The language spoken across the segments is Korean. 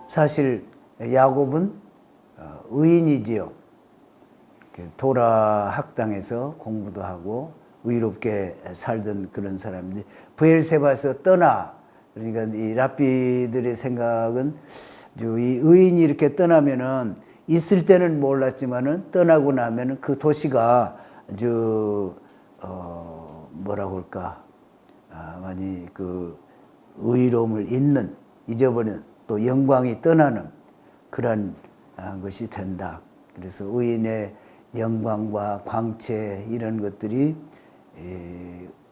사실 야곱은 의인이지요. 도라 학당에서 공부도 하고 의롭게 살던 그런 사람인데 브엘세바에서 떠나, 그러니까 이 랍비들의 생각은 이 의인이 이렇게 떠나면은 있을 때는 몰랐지만은 떠나고 나면은 그 도시가 뭐라고 할까, 많이 그 의로움을 잊어버리는 또 영광이 떠나는 그런 것이 된다. 그래서 의인의 영광과 광채 이런 것들이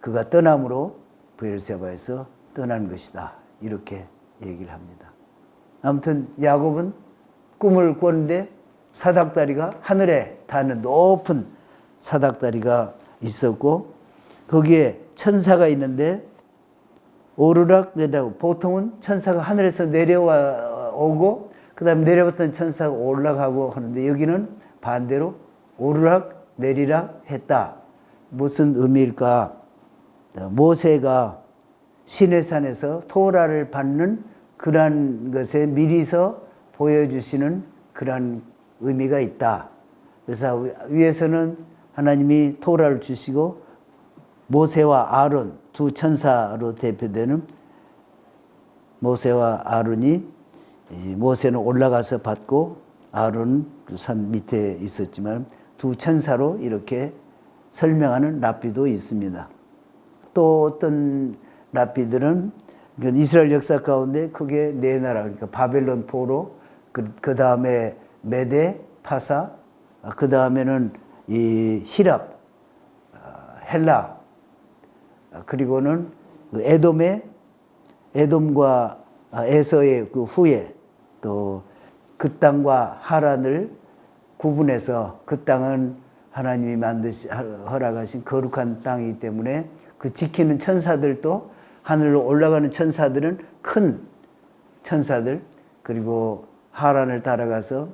그가 떠남으로 브엘세바에서 떠난 것이다. 이렇게 얘기를 합니다. 아무튼 야곱은 꿈을 꿨는데 사닥다리가 하늘에 닿는 높은 사닥다리가 있었고 거기에 천사가 있는데 오르락 내리락, 보통은 천사가 하늘에서 내려오고 그 다음에 내려왔던 천사가 올라가고 하는데 여기는 반대로 오르락 내리락 했다. 무슨 의미일까? 모세가 시내산에서 토라를 받는 그러한 것에 미리서 보여주시는 그러한 의미가 있다. 그래서 위에서는 하나님이 토라를 주시고 모세와 아론 두 천사로 대표되는 모세와 아론이, 모세는 올라가서 받고 아론은 산 밑에 있었지만 두 천사로 이렇게 설명하는 랍비도 있습니다. 또 어떤 랍비들은 이스라엘 역사 가운데 크게 네 나라, 그러니까 바벨론 포로, 그 다음에 메데, 파사, 그 다음에는 이 히랍, 헬라, 그리고는 에돔과 에서의 그 후에 또 그 땅과 하란을 구분해서 그 땅은 하나님이 허락하신 거룩한 땅이기 때문에 그 지키는 천사들도 하늘로 올라가는 천사들은 큰 천사들, 그리고 하란을 따라가서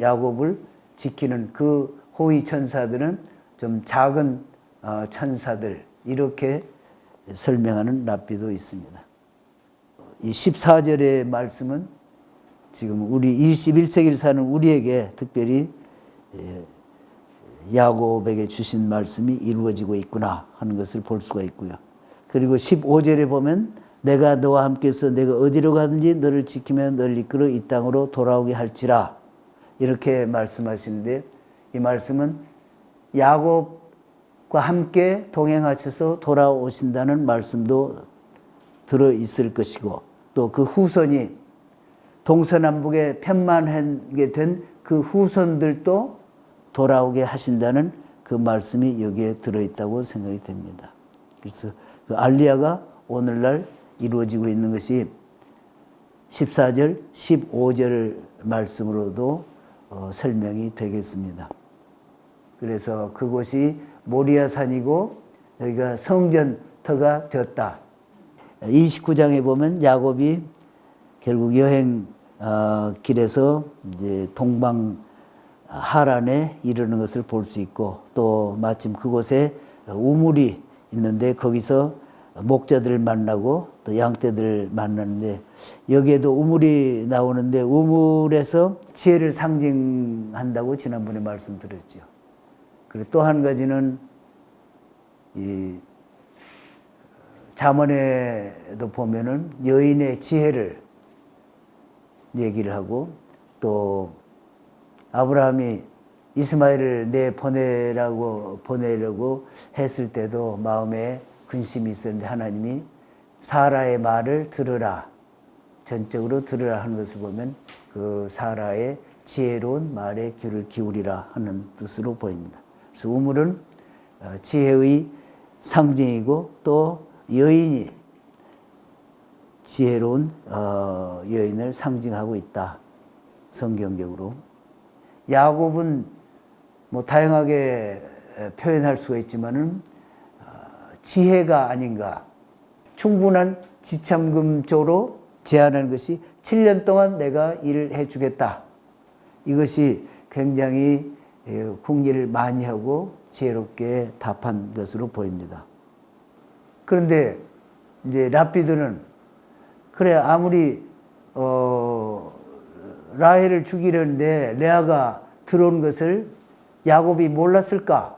야곱을 지키는 그 호위 천사들은 좀 작은 천사들, 이렇게 설명하는 랍비도 있습니다. 이 14절의 말씀은 지금 우리 21세기를 사는 우리에게 특별히 야곱에게 주신 말씀이 이루어지고 있구나 하는 것을 볼 수가 있고요. 그리고 15절에 보면 내가 너와 함께서 내가 어디로 가든지 너를 지키며 너를 이끌어 이 땅으로 돌아오게 할지라, 이렇게 말씀하시는데 이 말씀은 야곱과 함께 동행하셔서 돌아오신다는 말씀도 들어있을 것이고 또 그 후손이 동서남북에 편만하게 된 그 후손들도 돌아오게 하신다는 그 말씀이 여기에 들어있다고 생각이 됩니다. 그래서 그 알리야가 오늘날 이루어지고 있는 것이 14절, 15절 말씀으로도 설명이 되겠습니다. 그래서 그곳이 모리아산이고 여기가 성전터가 되었다. 29장에 보면 야곱이 결국 여행 길에서 이제 동방 하란에 이르는 것을 볼 수 있고 또 마침 그곳에 우물이 있는데 거기서 목자들을 만나고 또 양떼들을 만나는데 여기에도 우물이 나오는데 우물에서 지혜를 상징한다고 지난번에 말씀드렸죠. 그리고 또 한 가지는 이 잠언에도 보면은 여인의 지혜를 얘기를 하고 또 아브라함이 이스마엘을 보내려고 했을 때도 마음에 근심이 있었는데 하나님이 사라의 말을 들으라, 전적으로 들으라 하는 것을 보면 그 사라의 지혜로운 말에 귀를 기울이라 하는 뜻으로 보입니다. 그래서 우물은 지혜의 상징이고 또 여인이 지혜로운 여인을 상징하고 있다. 성경적으로. 야곱은 뭐 다양하게 표현할 수가 있지만은 지혜가 아닌가. 충분한 지참금조로 제안하는 것이 7년 동안 내가 일을 해주겠다. 이것이 굉장히 궁리를 많이 하고 지혜롭게 답한 것으로 보입니다. 그런데 이제 랍비들은 그래 아무리 라헬을 죽이려는데 레아가 들어온 것을 야곱이 몰랐을까?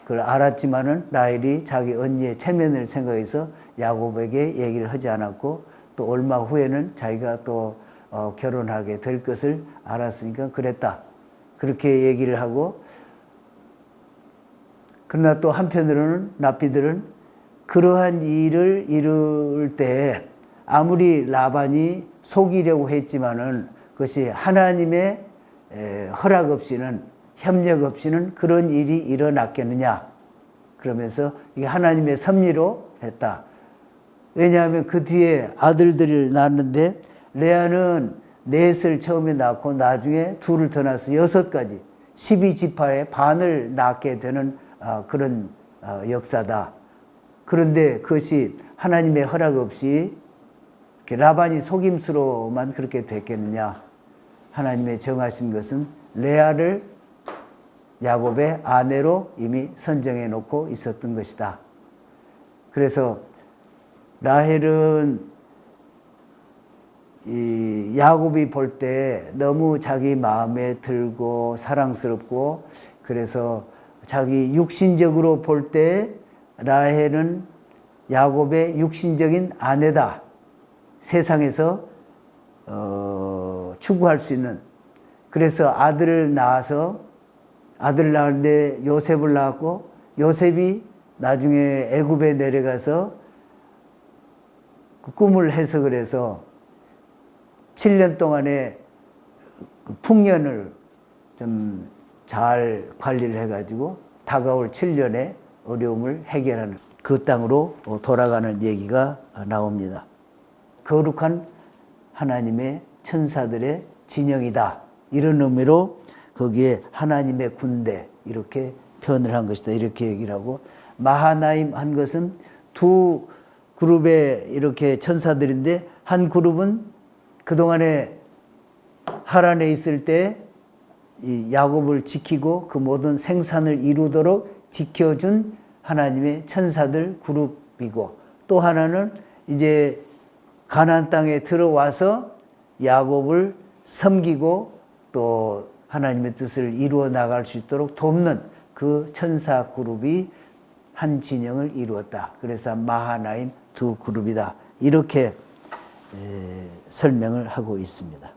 그걸 알았지만은 라헬이 자기 언니의 체면을 생각해서 야곱에게 얘기를 하지 않았고, 또 얼마 후에는 자기가 또 결혼하게 될 것을 알았으니까 그랬다. 그렇게 얘기를 하고, 그러나 또 한편으로는 납비들은 그러한 일을 이룰 때 아무리 라반이 속이려고 했지만은 그것이 하나님의 허락 없이는, 협력 없이는 그런 일이 일어났겠느냐. 그러면서 이게 하나님의 섭리로 했다. 왜냐하면 그 뒤에 아들들을 낳았는데 레아는 넷을 처음에 낳고 나중에 둘을 더 낳아서 6가지, 12지파의 반을 낳게 되는 그런 역사다. 그런데 그것이 하나님의 허락 없이 라반이 속임수로만 그렇게 됐겠느냐. 하나님의 정하신 것은 레아를 야곱의 아내로 이미 선정해 놓고 있었던 것이다. 그래서 라헬은 이 야곱이 볼 때 너무 자기 마음에 들고 사랑스럽고, 그래서 자기 육신적으로 볼 때 라헬은 야곱의 육신적인 아내다. 세상에서 추구할 수 있는. 그래서 아들을 낳았는데 요셉을 낳았고, 요셉이 나중에 애굽에 내려가서 그 꿈을 해석을 해서 7년 동안의 풍년을 좀 잘 관리를 해가지고 다가올 7년의 어려움을 해결하는 그 땅으로 돌아가는 얘기가 나옵니다. 거룩한 하나님의 천사들의 진영이다. 이런 의미로 거기에 하나님의 군대 이렇게 표현을 한 것이다. 이렇게 얘기를 하고, 마하나임 한 것은 두 그룹의 이렇게 천사들인데, 한 그룹은 그동안에 하란에 있을 때 이 야곱을 지키고 그 모든 생산을 이루도록 지켜준 하나님의 천사들 그룹이고, 또 하나는 이제 가나안 땅에 들어와서 야곱을 섬기고 또 하나님의 뜻을 이루어 나갈 수 있도록 돕는 그 천사 그룹이 한 진영을 이루었다. 그래서 마하나임 두 그룹이다. 이렇게 설명을 하고 있습니다.